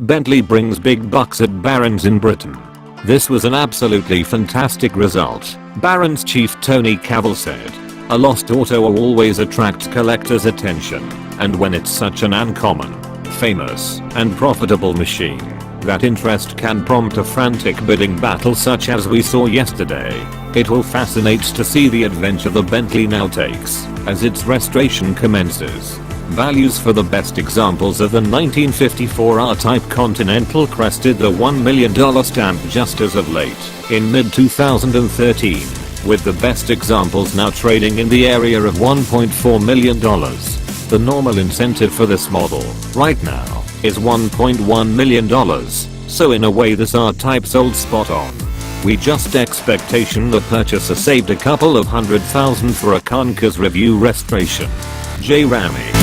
Bentley brings big bucks at Barron's in Britain. This was an absolutely fantastic result, Barron's chief Tony Cavell said. A lost auto always attracts collectors' attention, and when it's such an uncommon, famous, and profitable machine, that interest can prompt a frantic bidding battle such as we saw yesterday. It will fascinate to see the adventure the Bentley now takes as its restoration commences. Values for the best examples of the 1954 R-Type Continental crested the $1 million stamp just as of late, in mid-2013, with the best examples now trading in the area of $1.4 million. The normal incentive for this model, right now, is $1.1 million, so in a way this R-Type sold spot on. We just expectation the purchaser saved a couple of $100,000 for a concours-review restoration. J. Ramey.